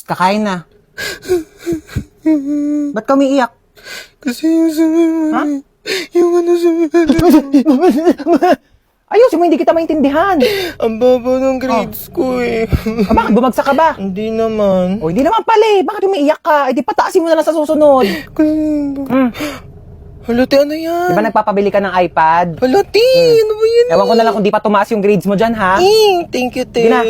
Kakain na. Ba't ka umiiyak? Kasi yung Ha? yung ano Ayusin mo, hindi kita maintindihan. ang baba ng grades ko eh. Ah, bakit? Bumagsak ka ba? Hindi naman. O, hindi naman pala eh. Bakit umiiyak ka? Eh, di pataasin mo na lang sa susunod. Kasi, hala, te, ano Di yan? ba nagpapabili ka ng iPad? Hala, te, ano ba yan? Ewan ko na lang kung di pa tumaas yung grades mo dyan, ha? Thank you, te. Sige na.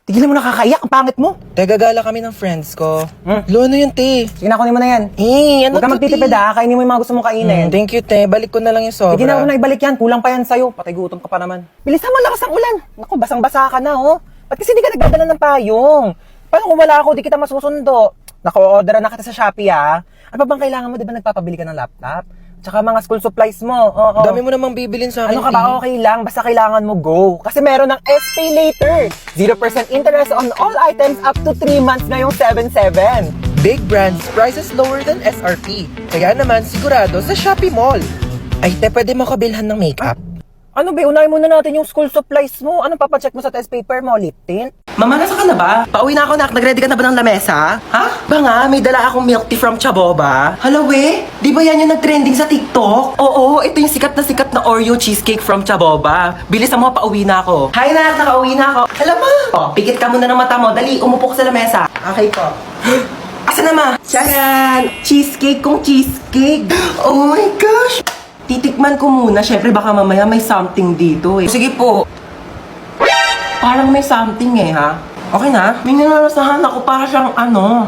Tigilan mo nakakaiyak. Ang pangit mo. Te, gagala kami ng friends ko. Hmm. Lo, ano yan, te? Sige na, kunin mo na yan. Ano Huwag ka to, magtitipid, te? ha? Kainin mo yung mga gusto mong kainin. Thank you, te. Balik ko na lang yung sobra. Sige na, huwag na ibalik yan. Kulang pa yan sa'yo. Patay gutom ka pa naman. Bilisan mo, lakas ang ulan. Naku, basang-basa ka na, oh. Ba't kasi di ka nagdadala ng payong? Paano kung wala ako, di kita masusundo? Naku, order na kita sa Shopee, ha? Ano pa bang kailangan mo? Di ba nagpapabili ka ng laptop? Tsaka mga school supplies mo. Oo. Dami mo namang bibilin sa akin, Ano ka ba? Okay lang. Basta kailangan mo go. Kasi meron ng SPay later. 0% interest on all items up to 3 months ngayong 7/7. Big brands, prices lower than SRP. Kaya naman, sigurado sa Shopee Mall. Ay, te, pwede mo kabilhan ng makeup? Ano ba? Unahin muna natin yung school supplies mo. Ano papacheck mo sa test paper mo? Lip tint? Mama, nasa ka na ba? Pauwi na ako, nak. Nag-ready ka na ba ng lamesa? Ha? Ba nga, may dala akong milk tea from Chaboba. Hala, we? Di ba yan yung nag-trending sa TikTok? Oo, ito yung sikat na Oreo cheesecake from Chaboba. Bilis mo, pauwi na ako. Hi, nak. Nakauwi na ako. Hala, ma. Oh, pikit ka muna ng mata mo. Dali, umupo ka sa lamesa. Okay po. Asa na, ma? Charan! Cheesecake kong cheesecake. Oh my gosh! Titikman ko muna. Syempre, baka mamaya may something dito eh. Sige po. Parang may something eh, ha? Okay na? May nalalasahan ako para siyang ano.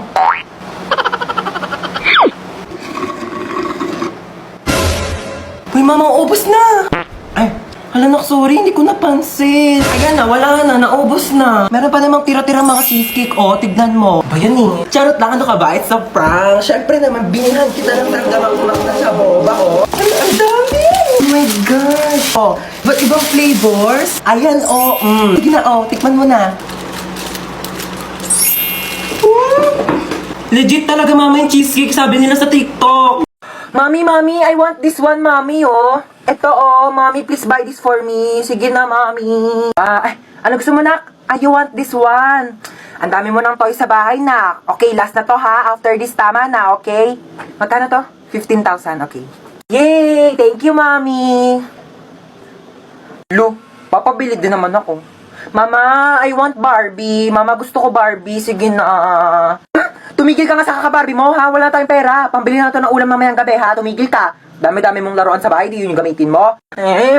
Uy, mama, ubos na! Ay, hala nak, sorry, hindi ko napansin. Ayan na, wala na, naubos na. Meron pa namang tira-tira mga cheesecake, oh, tignan mo. Ba yan eh? Charot lang, ano ka ba? It's a prank. Syempre naman, binilhan kita ng tanggamang na sa boba, oh. Ay, ang dami! Oh my gosh! Oh, but ibang flavors? Ayan, oh, Sige na, oh, tikman mo na. Legit talaga, mama, yung cheesecake, sabi nila sa TikTok. Mami, I want this one, mami, oh. Ito, oh, mami, please buy this for me. Sige na, mami. Ay, ano gusto mo, nak? You want this one. Ang dami mo ng toys sa bahay, nak. Okay, last na to, ha? After this, tama na, okay? Magkano to? 15,000, okay. Yay! Thank you, mami. Lu, papabili din naman ako. Mama, I want Barbie. Mama, gusto ko Barbie. Sige na. Tumigil ka nga sa kaka-Barbie mo, ha? Wala tayong pera. Pambili na ito ng ulam mamayang gabi, ha? Tumigil ka. Dami-dami mong laruan sa bahay, di yun yung gamitin mo.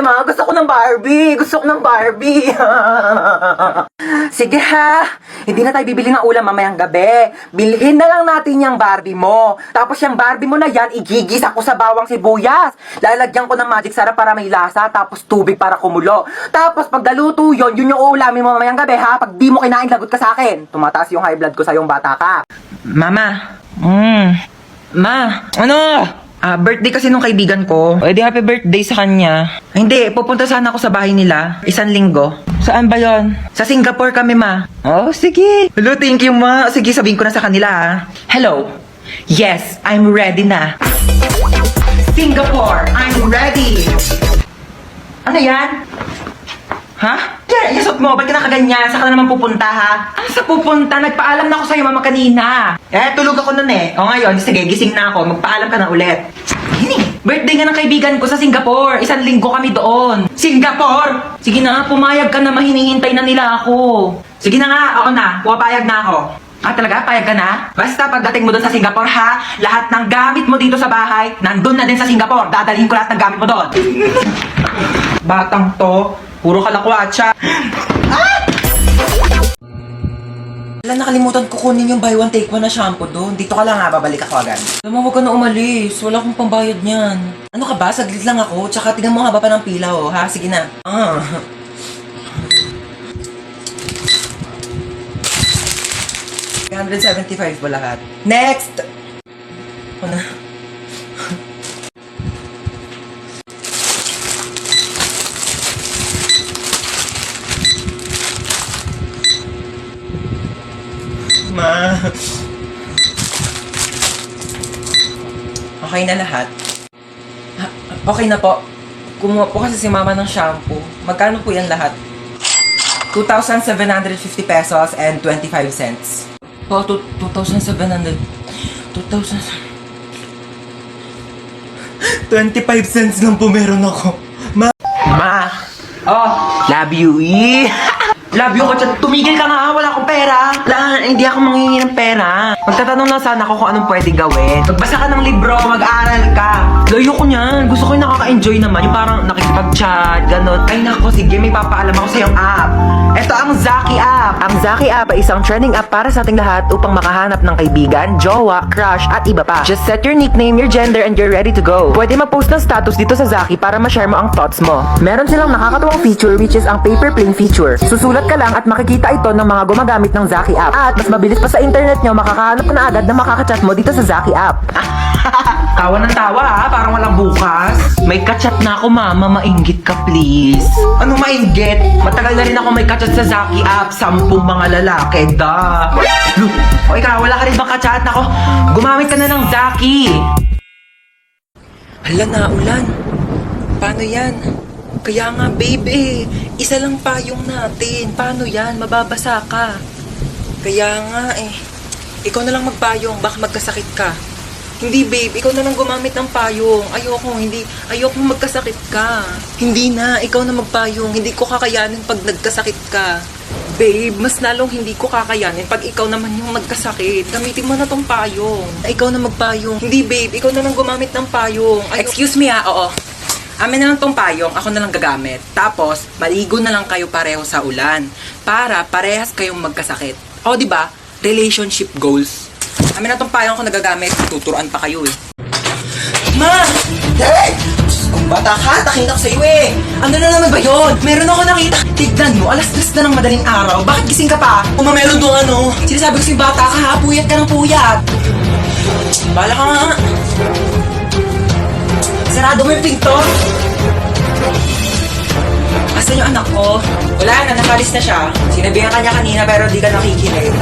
Ma, gusto ko ng Barbie. Gusto ko ng Barbie. Sige, ha? Hindi na tayo bibili ng ulam mamayang gabi. Bilhin na lang natin yung Barbie mo. Tapos yung Barbie mo na yan, igigis ako sa bawang sibuyas. Lalagyan ko ng magic sarap para may lasa, tapos tubig para kumulo. Tapos pag naluto yun, yun yung uulamin mo mamayang gabi, ha? Pag di mo kinain, lagot ka sa akin. Tumataas yung high blood ko sa yung bata ka. Mama. Ma. Ano? Birthday kasi nung kaibigan ko. Eh di happy birthday sa kanya. Hindi, pupunta sana ako sa bahay nila. 1 linggo. Saan ba yon? Sa Singapore kami, ma. Oh, sige. Hello, thank you, ma. Sige, sabihin ko na sa kanila, ha. Hello. Yes, I'm ready na. Singapore, I'm ready. Ano yan? Ha? Yan, isot mo. Ba't ka nakaganyan? Saan ka na naman pupunta, ha? Ano sa pupunta? Nagpaalam na ako sa'yo, mama, kanina. Tulog ako nun eh. O ngayon, sige, gising na ako. Magpaalam ka na ulit. Hini, birthday nga ng kaibigan ko sa Singapore. 1 linggo kami doon. Singapore! Sige na, pumayag ka na. Mahinihintay na nila ako. Sige na nga, ako na. Pumapayag na ako. Talaga? Payag ka na? Basta pagdating mo doon sa Singapore, ha? Lahat ng gamit mo dito sa bahay, nandun na din sa Singapore. Dadalhin ko lahat ng gamit mo doon. Batang to. Puro kalakwatsa. Wala, nakalimutan ko kunin yung buy one take one na shampoo doon. Dito ka lang, ha, babalik ako agad. Alam mo, huwag ka na umalis. Wala akong pambayad niyan. Ano ka ba? Saglit lang ako. Tsaka tingnan mo, haba pa ng pila, oh, ha? Sige na. 175 ba lahat? Next! Ano na? Ma. Okay na lahat? Okay na po. Kumuha po kasi si mama ng shampoo. Magkano po yan lahat? 2,750 pesos and 25 cents. Oh, 2,700. 2,000. 25 cents lang po meron ako. Ma. Oh, love you. Love you ko. Tumigil ka nga, wala akong pera. Hindi ako manghingi ng pera. Magtatanong lang sana ako kung anong pwede gawin. Magbasa ka ng libro, mag-aaral ka. Layo ko niyan. Gusto ko yung nakaka-enjoy naman. Yung parang nakikipag-chat, gano'n. Ay nako, sige, may papaalam ako sa iyong app. Ito ang Zaki app. Ang Zaki app ay isang trending app para sa ating lahat upang makahanap ng kaibigan, jowa, crush, at iba pa. Just set your nickname, your gender, and you're ready to go. Pwede mag-post ng status dito sa Zaki para ma-share mo ang thoughts mo. Meron silang nakakatuwang feature which is ang paper plane feature. Susulat ka lang at makikita ito ng mga gumagamit ng Zaki app. At mas mabilis pa sa internet nyo, makakahanap ka na agad na makakachat mo dito sa Zaki app. Tawa ng tawa ha, parang walang bukas. May kachat na ako mama, mainggit ka please. Ano mainggit? Matagal na rin ako may kachat sa Zaki app, 10 mga lalaki, da. O ikaw, wala ka rin bang kachat? Nako, gumamit ka na ng Zaki. Hala na, ulan. Paano yan? Kaya nga babe isa lang payong natin. Paano yan? Mababasa ka. Kaya nga ikaw na lang magpayong, baka magkasakit ka. Hindi babe, ikaw na lang gumamit ng payong. Ayoko magkasakit ka. Hindi na, ikaw na magpayong. Hindi ko kakayanin pag nagkasakit ka. Babe, mas lalong hindi ko kakayanin pag ikaw naman yung magkasakit. Gamitin mo na tong payong. Ikaw na magpayong. Hindi babe, ikaw na lang gumamit ng payong. Excuse me oo. Amin na lang tong payong, ako na lang gagamit. Tapos, maligo na lang kayo pareho sa ulan. Para parehas kayong magkasakit. O, di ba? Relationship goals. Amin na tong payong ako nagagamit. Tuturuan pa kayo Ma! Hey! Kung bata ka, takin ako sa'yo Ano na naman ba yun? Meron ako nakita. Tignan mo, alas-alas na ng madaling araw. Bakit gising ka pa? Kung meron doon Sinasabi ko sa'yo bata ka ha, puyat ka ng puyat. Bala ka nga. Sarado mo yung pinto. Asan yung anak ko? Wala na, nakalis na siya. Sinabihan ka niya kanina pero di ka nakikinig.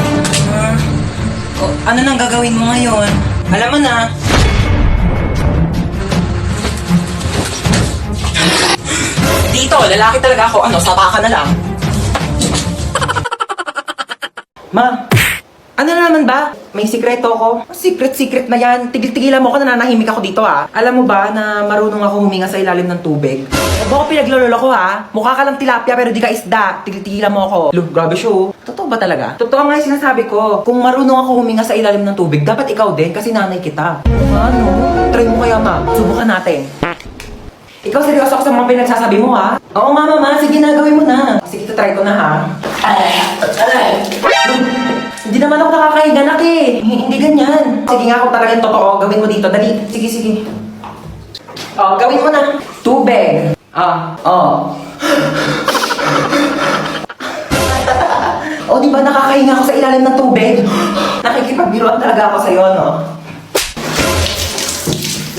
Ano nang gagawin mo ngayon? Alam mo na. Dito, lalaki talaga ako. Sapa ka na lang. Ma, ano na naman ba? May sikreto ko. Secret na yan. Tigil-tigilan mo ako, nananahimik ako dito Alam mo ba na marunong ako huminga sa ilalim ng tubig? Huwag ko pinaglololo ko Mukha ka lang tilapia pero di ka isda. Tigil-tigilan mo ako. Grabe siya Totoo ba talaga? Totoo nga yung sinasabi ko. Kung marunong ako huminga sa ilalim ng tubig, dapat ikaw din kasi nanay kita. Ano? Try mo kaya ma. Subukan natin. Ikaw seryoso ako sa mga pinagsasabi mo Oo nga mama, sige na, gawin mo na. Sige, try ko na Hindi naman ako nakakahiga nak Hindi ganyan. Sige nga, kung talagang totoo, gawin mo dito. Dali. Sige. Gawin mo na. Tubig. Di ba nakakahinga ako sa ilalim ng tubig? Nakikipagbiruan talaga ako sa'yo, no?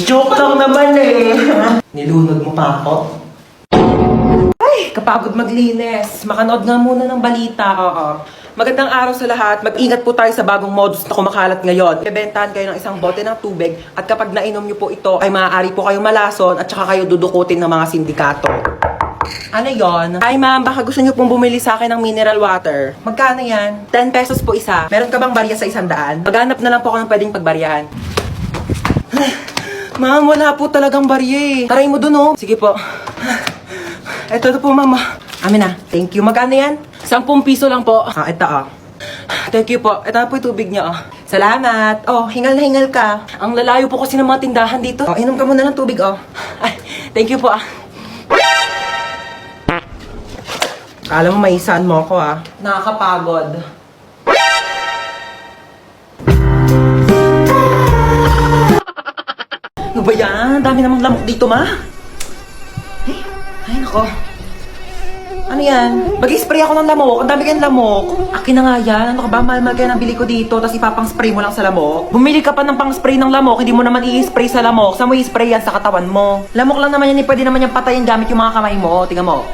Joke lang naman Nilunod mo pa ako? Ay, kapagod maglinis. Makanood nga muna ng balita, Magandang araw sa lahat. Mag-ingat po tayo sa bagong modus na kumakalat ngayon. Bebentahan kayo ng isang bote ng tubig at kapag nainom nyo po ito ay maaari po kayong malason at saka kayo dudukutin ng mga sindikato. Ano yon? Ay ma'am, baka gusto nyo pong bumili sa akin ng mineral water. Magkano yan? 10 pesos po isa. Meron ka bang barya sa 100? Maghanap na lang po ako ng pwedeng pagbaryahan. Ma'am, wala po talagang barya Taray mo dun Sige po. Ito po mama. Amin na. Thank you. Magkano yan? 10 piso lang po. Ito Thank you po. Ito na po yung tubig niya Salamat. Hingal na hingal ka. Ang lalayo po kasi ng mga tindahan dito. Inom ka muna ng tubig Ay, thank you po Kala mo maisan mo ako Nakakapagod. Ano ba yan? Dami namang lamok dito, ma. Ay, nako. Ano yan? Mag-spray ako ng lamok. Ang dami kayong lamok. Akin na nga yan. Ano ka ba? Mahal-mahal kaya nabili ko dito. Tapos ipapang-spray mo lang sa lamok. Bumili ka pa ng pang-spray ng lamok. Hindi mo naman i-spray sa lamok. Saan mo i-spray yan? Sa katawan mo. Lamok lang naman yan. Pwede naman yung patayin gamit yung mga kamay mo. Tingnan mo.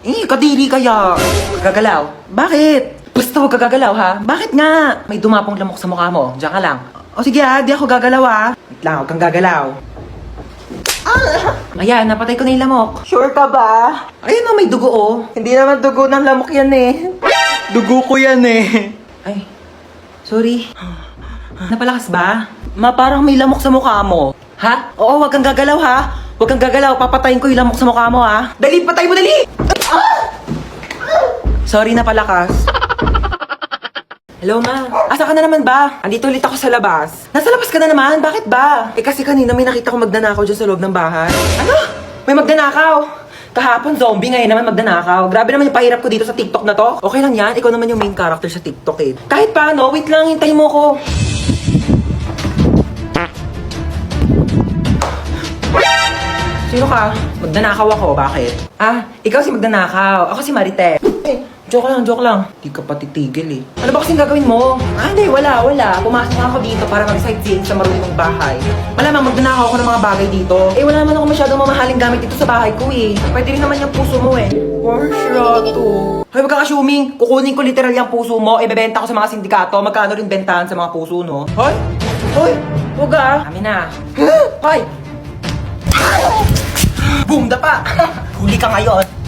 Kadiri kaya. Gagalaw. Bakit? Basta huwag kagagalaw, ha? Bakit nga? May dumapong lamok sa mukha mo. Diyan ka lang. Sige di ako gagalaw, Wait lang, huwag kang gagalaw. Ayan, napatay ko na yung lamok. Sure ka ba? Ayun may dugo Hindi naman dugo ng lamok yan Dugo ko yan Ay, Sorry. Napalakas ba? Ma, parang may lamok sa mukha mo. Ha? Oo, wag kang gagalaw ha. Wag kang gagalaw, papatayin ko yung lamok sa mukha mo ha. Dali, patay mo, dali! Sorry, napalakas. Hello, ma. Asa ka na naman ba? Andito ulit ako sa labas. Nasa labas ka na naman? Bakit ba? Eh kasi kanina may nakita ko magnanakaw dyan sa loob ng bahay. Ano? May magnanakaw? Kahapon zombie, ngayon naman magnanakaw. Grabe naman yung pahirap ko dito sa TikTok na to. Okay lang yan, ikaw naman yung main character sa TikTok eh. Kahit paano, wait lang, hintayin mo ko. Sino ka? Magnanakaw ako, bakit? Ah, ikaw si magnanakaw. Ako si Marite. Eh, joke lang. Di ka pa titigil eh. Ano ba kasing gagawin mo? Ah, hindi, wala. Pumasok ako dito para mag-sightseeing sa marunong mong bahay. Malamang magnanakaw ako ng mga bagay dito. Eh, wala naman ako masyadong mamahaling gamit dito sa bahay ko eh. Pwede rin naman yung puso mo eh. Warshato. Hoy, wag kang assuming. Kukunin ko literal yung puso mo, ibebenta ko sa mga sindikato. Magkano rin bentahan sa mga puso, no? Hoy! Huwag ah! Kami na. Hoy! Boom, dapa! Huli ka ngayon.